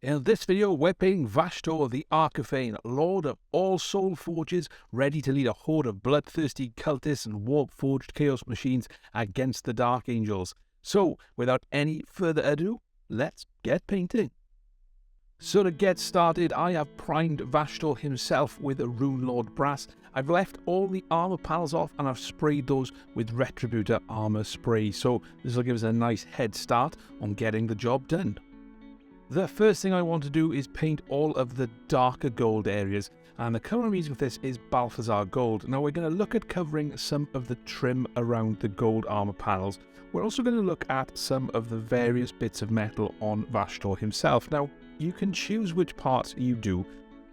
In this video, we're painting Vashtorr the Arkifane, Lord of all soul forges, ready to lead a horde of bloodthirsty cultists and warp-forged chaos machines against the Dark Angels. So, without any further ado, let's get painting. So to get started, I have primed Vashtorr himself with a Runelord Brass. I've left all the armor panels off and I've sprayed those with Retributor Armour spray. So this will give us a nice head start on getting the job done. The first thing I want to do is paint all of the darker gold areas, and the colour I'm using for this is Balthasar Gold. Now we're going to look at covering some of the trim around the gold armour panels. We're also going to look at some of the various bits of metal on Vashtorr himself. Now you can choose which parts you do,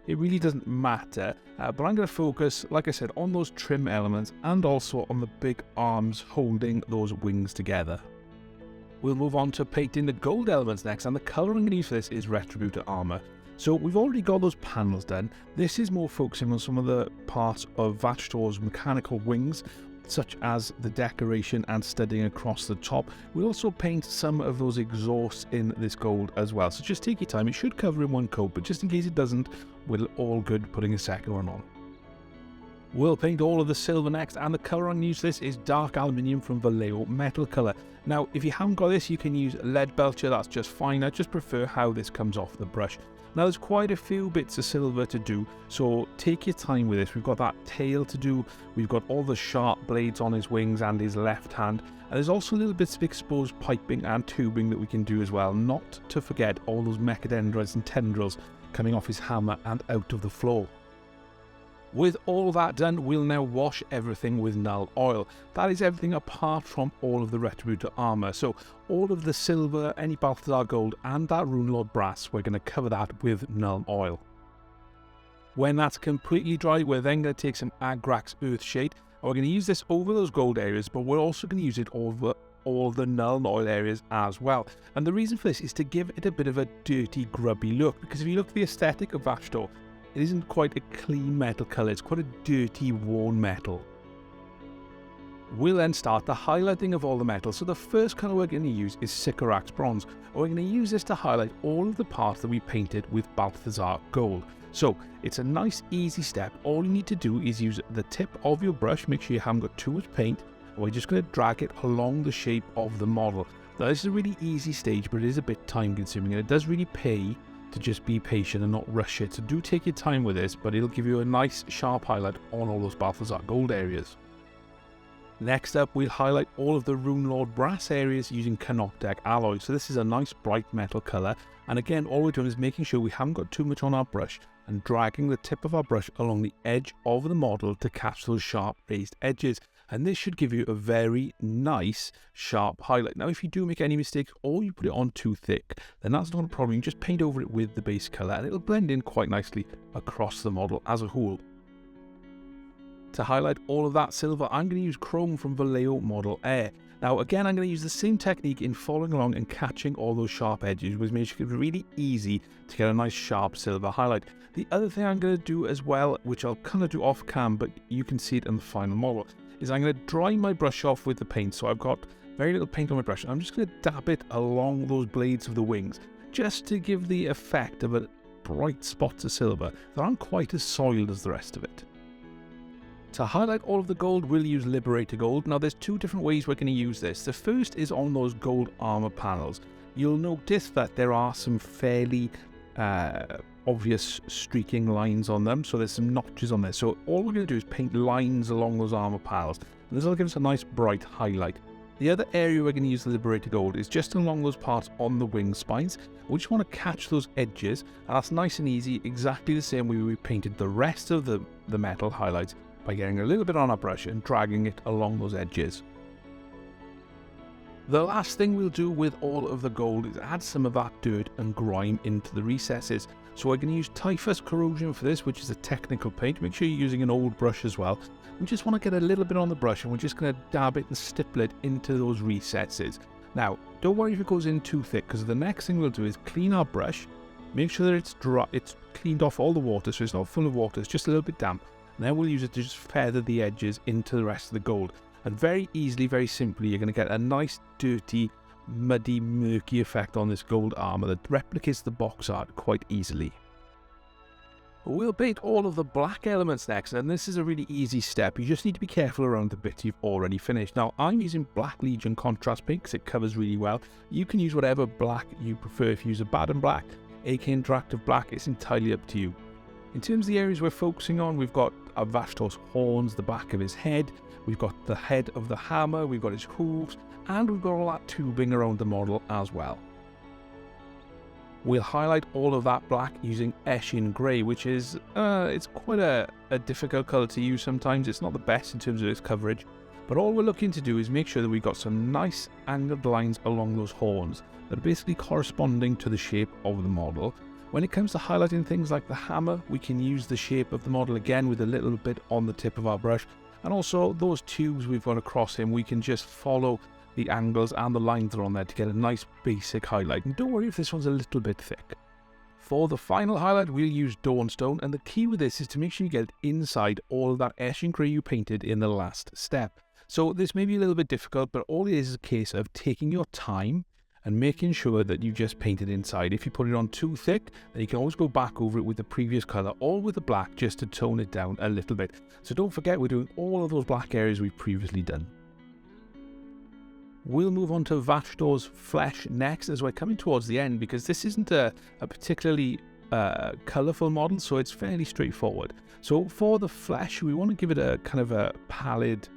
it really doesn't matter, but I'm going to focus, like I said, on those trim elements and also on the big arms holding those wings together. We'll move on to painting the gold elements next, and the colour I'm going to use for this is Retributor Armour. So we've already got those panels done. This is more focusing on some of the parts of Vashtorr's mechanical wings, such as the decoration and studding across the top. We'll also paint some of those exhausts in this gold as well. So just take your time. It should cover in one coat, but just in case it doesn't, we're all good putting a second one on. We'll paint all of the silver next, and the colour I'm going to use for this is dark aluminium from Vallejo metal colour. Now, if you haven't got this, you can use lead belcher, that's just fine. I just prefer how this comes off the brush. Now, there's quite a few bits of silver to do, so take your time with this. We've got that tail to do, we've got all the sharp blades on his wings and his left hand, and there's also little bits of exposed piping and tubing that we can do as well, not to forget all those mechadendrites and tendrils coming off his hammer and out of the floor. With all that done, we'll now wash everything with Nuln Oil. That is everything apart from all of the Retributor Armour. So all of the silver, any Balthasar Gold and that Runelord Brass, we're going to cover that with Nuln Oil. When that's completely dry, we're then going to take some Agrax Earthshade. We're going to use this over those gold areas, but we're also going to use it over all the Nuln Oil areas as well. And the reason for this is to give it a bit of a dirty, grubby look, because if you look at the aesthetic of Vashtorr, it isn't quite a clean metal colour, it's quite a dirty, worn metal. We'll then start the highlighting of all the metal. So the first colour we're going to use is Sycorax Bronze. We're going to use this to highlight all of the parts that we painted with Balthasar Gold. So it's a nice, easy step. All you need to do is use the tip of your brush, make sure you haven't got too much paint, and we're just going to drag it along the shape of the model. Now this is a really easy stage, but it is a bit time consuming, and it does really pay to just be patient and not rush it. So do take your time with this, but it'll give you a nice sharp highlight on all those Balthasar Gold areas. Next up, we'll highlight all of the Runelord Brass areas using Canoptek Alloy. So this is a nice bright metal colour, and again all we're doing is making sure we haven't got too much on our brush and dragging the tip of our brush along the edge of the model to catch those sharp raised edges. And this should give you a very nice sharp highlight. Now if you do make any mistakes or you put it on too thick, then that's not a problem. You just paint over it with the base colour and it'll blend in quite nicely across the model as a whole. To highlight all of that silver, I'm going to use chrome from Vallejo Model Air. Now again, I'm going to use the same technique in following along and catching all those sharp edges, which makes it really easy to get a nice sharp silver highlight. The other thing I'm going to do as well, which I'll kind of do off cam, but you can see it in the final model, is I'm going to dry my brush off with the paint. So I've got very little paint on my brush. I'm just going to dab it along those blades of the wings, just to give the effect of a bright spots of silver that aren't quite as soiled as the rest of it. To highlight all of the gold, we'll use Liberator Gold. Now there's two different ways we're going to use this. The first is on those gold armour panels. You'll notice that there are some fairly obvious streaking lines on them, so there's some notches on there. So all we're going to do is paint lines along those armour panels, and this will give us a nice bright highlight. The other area we're going to use the Liberator Gold is just along those parts on the wing spines. We just want to catch those edges, and that's nice and easy, exactly the same way we painted the rest of the metal highlights, by getting a little bit on our brush and dragging it along those edges. The last thing we'll do with all of the gold is add some of that dirt and grime into the recesses. So we're going to use Typhus Corrosion for this, which is a technical paint. Make sure you're using an old brush as well. We just want to get a little bit on the brush, and we're just going to dab it and stipple it into those recesses. Now, don't worry if it goes in too thick, because the next thing we'll do is clean our brush, make sure that it's dry, it's cleaned off all the water, so it's not full of water, it's just a little bit damp. And then we'll use it to just feather the edges into the rest of the gold. And very easily, very simply, you're going to get a nice, dirty, muddy, murky effect on this gold armour that replicates the box art quite easily. We'll paint all of the black elements next, and this is a really easy step. You just need to be careful around the bits you've already finished. Now, I'm using Black Legion contrast paint because it covers really well. You can use whatever black you prefer. If you use a Baden black, AK Interactive black, it's entirely up to you. In terms of the areas we're focusing on, we've got Vashtorr's horns, the back of his head, we've got the head of the hammer, we've got his hooves, and we've got all that tubing around the model as well. We'll highlight all of that black using Eshin Grey, which is, it's quite a difficult colour to use sometimes. It's not the best in terms of its coverage, but all we're looking to do is make sure that we've got some nice angled lines along those horns that are basically corresponding to the shape of the model. When it comes to highlighting things like the hammer, we can use the shape of the model again with a little bit on the tip of our brush, and also those tubes we've got across him, we can just follow the angles and the lines that are on there to get a nice basic highlight. And don't worry if this one's a little bit thick. For the final highlight, we'll use Dawnstone, and the key with this is to make sure you get inside all of that Eshin Grey you painted in the last step. So this may be a little bit difficult, but all it is a case of taking your time and making sure that you just paint it inside. If you put it on too thick, then you can always go back over it with the previous colour or with the black just to tone it down a little bit. So don't forget, we're doing all of those black areas we've previously done. We'll move on to Vashtorr's flesh next as we're coming towards the end, because this isn't a particularly colourful model, so it's fairly straightforward. So for the flesh, we want to give it a kind of a pallid,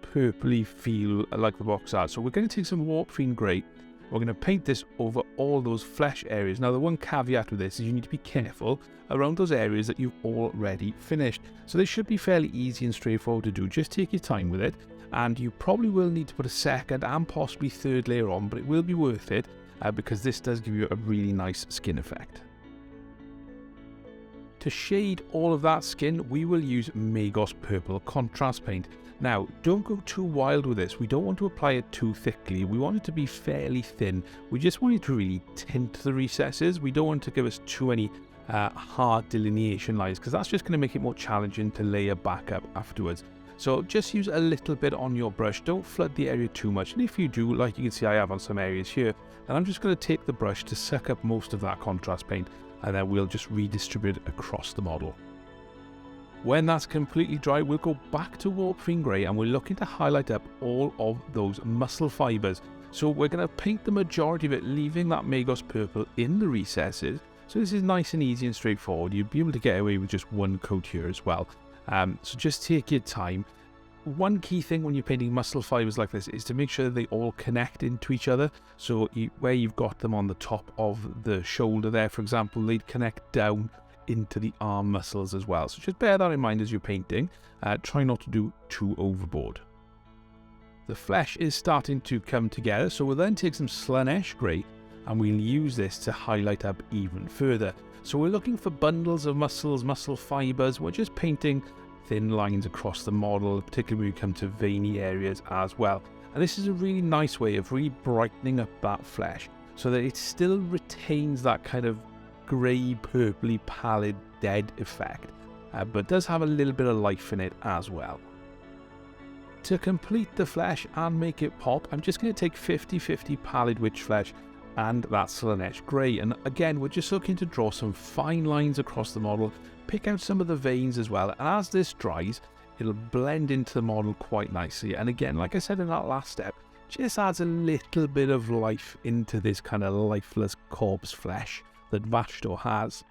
purpley feel like the box art. So we're going to take some Warpfiend Grey. We're going to paint this over all those flesh areas. Now, the one caveat with this is you need to be careful around those areas that you've already finished. So this should be fairly easy and straightforward to do. Just take your time with it. And you probably will need to put a second and possibly third layer on, but it will be worth it because this does give you a really nice skin effect. To shade all of that skin, we will use Magos Purple contrast paint. Now, don't go too wild with this. We don't want to apply it too thickly. We want it to be fairly thin. We just want it to really tint the recesses. We don't want to give us too many hard delineation lines, because that's just going to make it more challenging to layer back up afterwards. So just use a little bit on your brush. Don't flood the area too much. And if you do, like you can see I have on some areas here, then I'm just going to take the brush to suck up most of that contrast paint, and then we'll just redistribute it across the model. When that's completely dry, we'll go back to Warpfiend Grey and we're looking to highlight up all of those muscle fibres. So we're going to paint the majority of it, leaving that Magos Purple in the recesses. So this is nice and easy and straightforward. You'll be able to get away with just one coat here as well. So just take your time. One key thing when you're painting muscle fibers like this is to make sure they all connect into each other. So where you've got them on the top of the shoulder there, for example, they'd connect down into the arm muscles as well. So just bear that in mind as you're painting. Try not to do too overboard. The flesh is starting to come together, so we'll then take some Slaanesh Grey and we'll use this to highlight up even further. So we're looking for bundles of muscles, muscle fibres. We're just painting thin lines across the model, particularly when we come to veiny areas as well. And this is a really nice way of really brightening up that flesh so that it still retains that kind of grey, purpley, pallid, dead effect, but does have a little bit of life in it as well. To complete the flesh and make it pop, I'm just going to take 50-50 pallid witch flesh and that Slaanesh Grey, and again we're just looking to draw some fine lines across the model, pick out some of the veins as well, and as this dries it'll blend into the model quite nicely. And again, like I said in that last step, just adds a little bit of life into this kind of lifeless corpse flesh that Vashtorr has.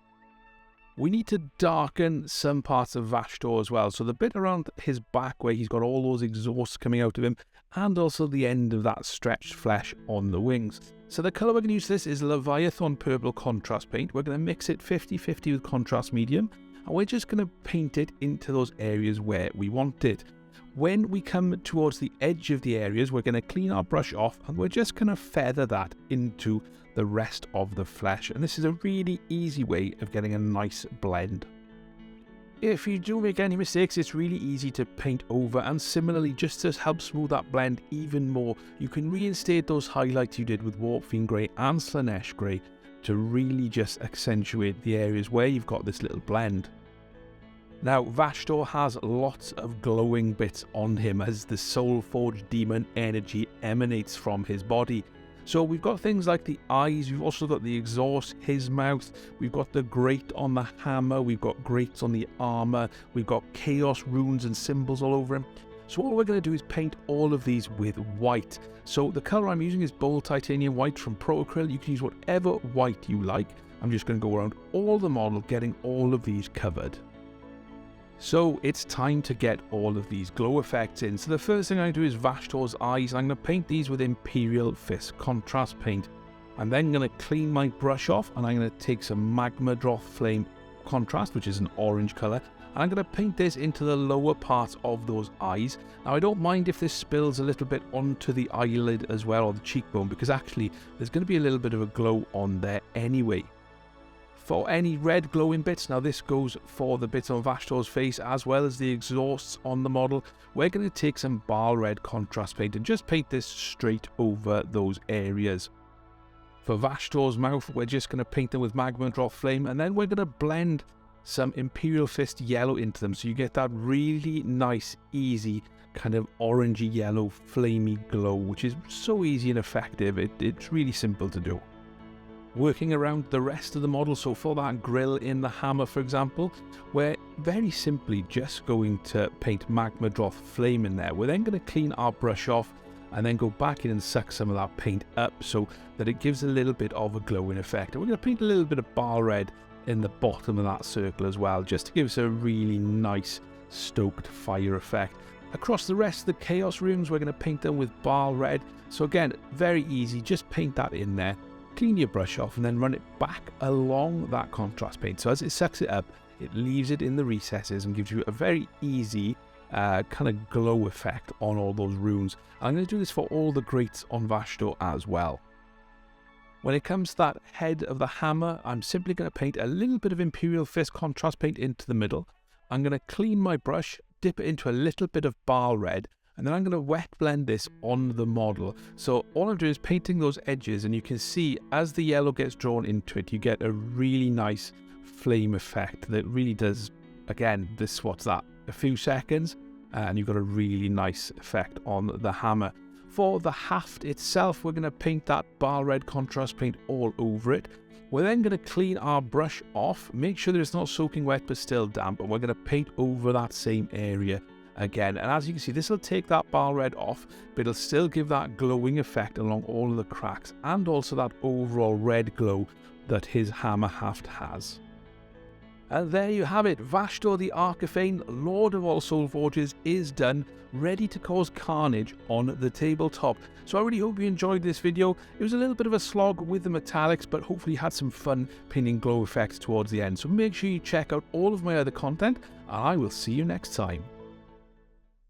We need to darken some parts of Vashtorr as well, so the bit around his back where he's got all those exhausts coming out of him, and also the end of that stretched flesh on the wings. So the colour we're going to use for this is Leviathan Purple contrast paint. We're going to mix it 50-50 with contrast medium, and we're just going to paint it into those areas where we want it. When we come towards the edge of the areas, we're going to clean our brush off and we're just going to feather that into the rest of the flesh. And this is a really easy way of getting a nice blend. If you do make any mistakes, it's really easy to paint over, and similarly, just to help smooth that blend even more, you can reinstate those highlights you did with Warpfiend Grey and Slaanesh Grey to really just accentuate the areas where you've got this little blend. Now, Vashtorr has lots of glowing bits on him as the Soulforged demon energy emanates from his body. So we've got things like the eyes, we've also got the exhaust, his mouth, we've got the grate on the hammer, we've got grates on the armor, we've got chaos runes and symbols all over him. So all we're going to do is paint all of these with white. So the colour I'm using is Bold Titanium White from Pro-Acryl. You can use whatever white you like. I'm just going to go around all the model, getting all of these covered. So it's time to get all of these glow effects in. So the first thing I do is Vashtorr's eyes. I'm going to paint these with Imperial Fist contrast paint. I'm then going to clean my brush off, and I'm going to take some Magmadroth Flame contrast, which is an orange colour, and I'm going to paint this into the lower parts of those eyes. Now I don't mind if this spills a little bit onto the eyelid as well, or the cheekbone, because actually there's going to be a little bit of a glow on there anyway. For any red glowing bits, now this goes for the bits on Vashtorr's face as well as the exhausts on the model, we're going to take some Baal Red contrast paint and just paint this straight over those areas. For Vashtorr's mouth, we're just going to paint them with Magmadroth Flame, and then we're going to blend some Imperial Fist yellow into them, so you get that really nice, easy, kind of orangey yellow, flamey glow, which is so easy and effective. It's really simple to do. Working around the rest of the model, so for that grill in the hammer, for example, we're very simply just going to paint Magmadroth Flame in there. We're then going to clean our brush off and then go back in and suck some of that paint up so that it gives a little bit of a glowing effect. And we're going to paint a little bit of Baal Red in the bottom of that circle as well, just to give us a really nice stoked fire effect. Across the rest of the Chaos runes, we're going to paint them with Baal Red. So again, very easy, just paint that in there. Clean your brush off and then run it back along that contrast paint. So as it sucks it up, it leaves it in the recesses and gives you a very easy kind of glow effect on all those runes. I'm going to do this for all the grates on Vashtorr as well. When it comes to that head of the hammer, I'm simply going to paint a little bit of Imperial Fist contrast paint into the middle. I'm going to clean my brush, dip it into a little bit of Baal Red, and then I'm going to wet blend this on the model. So all I'm doing is painting those edges, and you can see as the yellow gets drawn into it, you get a really nice flame effect that really does, again, this, what's that, a few seconds, and you've got a really nice effect on the hammer. For the haft itself, we're going to paint that Baal Red contrast paint all over it. We're then going to clean our brush off, make sure that it's not soaking wet but still damp, and we're going to paint over that same area again. And as you can see, this will take that Baal Red off, but it'll still give that glowing effect along all of the cracks, and also that overall red glow that his hammer haft has. And there you have it, Vashtorr the Arkifane, Lord of all Soul Forges, is done, ready to cause carnage on the tabletop. So I really hope you enjoyed this video. It was a little bit of a slog with the metallics, but hopefully you had some fun painting glow effects towards the end. So make sure you check out all of my other content, and I will see you next time.